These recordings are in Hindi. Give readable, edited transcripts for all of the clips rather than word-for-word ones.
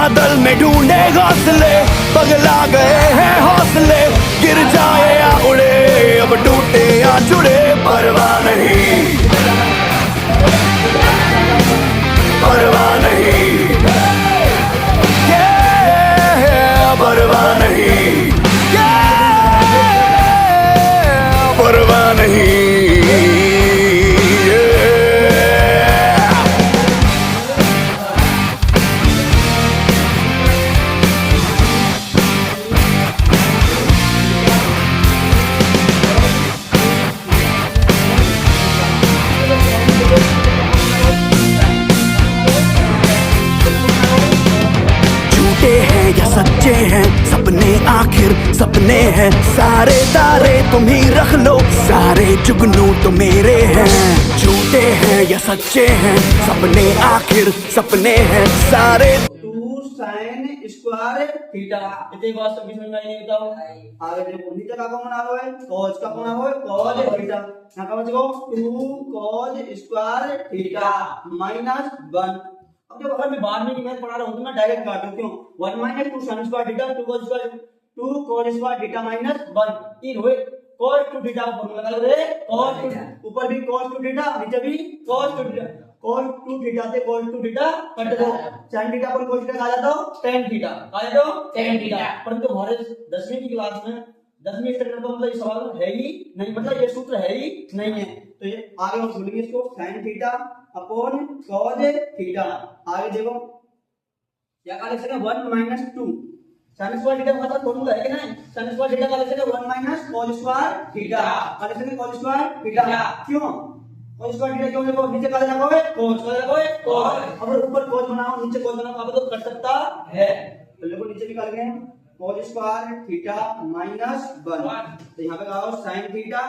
बादल में ढूंढे घोंसले, पगला गए हैं हौसले, गिर जाए या उड़े, अब टूटे या जुड़े, परवाह नहीं, परवाह नहीं, परवाह नहीं, परवाह नहीं। या सच्चे हैं सपने, आखिर सपने हैं, सारे तारे तुम ही रख लो, सारे जुगनू तो मेरे हैं। झूठे हैं या सच्चे हैं सपने, आखिर सपने हैं, सारे। 2 sin स्क्वायर थीटा, इतनी बात सबकी समझ में नहीं बताओ। आगे देखो नीचे का कौन आ रहा है, cos का कौन आ रहा है, cos थीटा। यहाँ का बचेगा 2 cos स्क्वायर थीटा -1। अब जब अगर मैं बाद में मैथ पढ़ा रहा हूं तो मैं डायरेक्ट काटूं, क्यों? 1 - 2 sin square theta 2 cos square theta -1 तीन हुए। cos 2 थीटा का फार्मूला लगा दे, cos 2 ऊपर भी cos 2 थीटा, नीचे भी cos 2 थीटा। cos 2 थीटा से cos 2 थीटा कट दो, sin थीटा पर cos थीटा आ जाता हो tan थीटा, आ जाता हो tan थीटा। परंतु हमारे 10वीं की क्लास में 10वीं स्टैंडर्ड का मतलब ये सवाल है ही नहीं, मतलब ये सूत्र है ही नहीं है। तो ये आगे हम भूलेंगे इसको, sin theta upon cos theta. आगे देखो क्या का लिख सकते हैं 1 - 2 sin स्क्वायर थीटा का फार्मूला है कि नहीं, sin स्क्वायर थीटा का लिख सकते हैं 1 - cos स्क्वायर थीटा, का लिख सकते हैं cos स्क्वायर थीटा। क्यों cos स्क्वायर थीटा? क्यों? देखो नीचे का लगाओगे cos, का लगाओगे cos, अगर ऊपर cos बनाओ नीचे cos बनाओ आप तो कर सकता है। तो देखो नीचे निकाल गए cos स्क्वायर थीटा -1, तो यहाँ पे लगाओ sin theta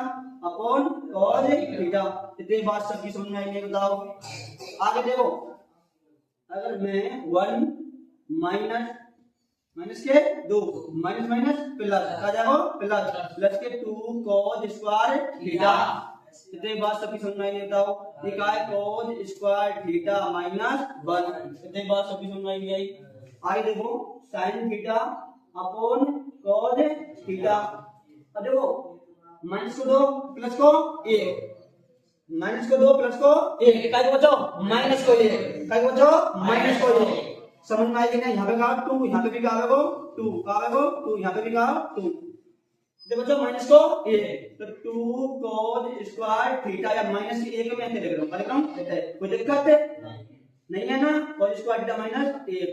upon cos theta. इतनी बात सबकी समझ में आई नहीं बताओ। आगे देखो अगर मैं 1 माइनस के 2 माइनस प्लस आ जाएगा प्लस के 2 cos स्क्वायर थीटा। इतनी बात सबकी समझ में आई नहीं बताओ। ये क्या है cos स्क्वायर थीटा -1, इतनी बात सबकी समझ में आई नहीं आई। आगे देखो sin theta upon cos theta. अब देखो माइनस को 2 प्लस को 1, माइनस को 2 प्लस को 1, काय को बचो माइनस को 1, काय को बचो माइनस को 1। समझ में आएगी ना? यहाँ पे कहा 2, यहाँ पे भी कहा 2, कहा 2, यहाँ पे भी कहा 2। देखो बच्चों माइनस को 1, तो 2 cos स्क्वायर थीटा या माइनस की 1 में ऐसे लिख रहा हूँ, कोई दिक्कत नहीं है ना? cos square theta -1।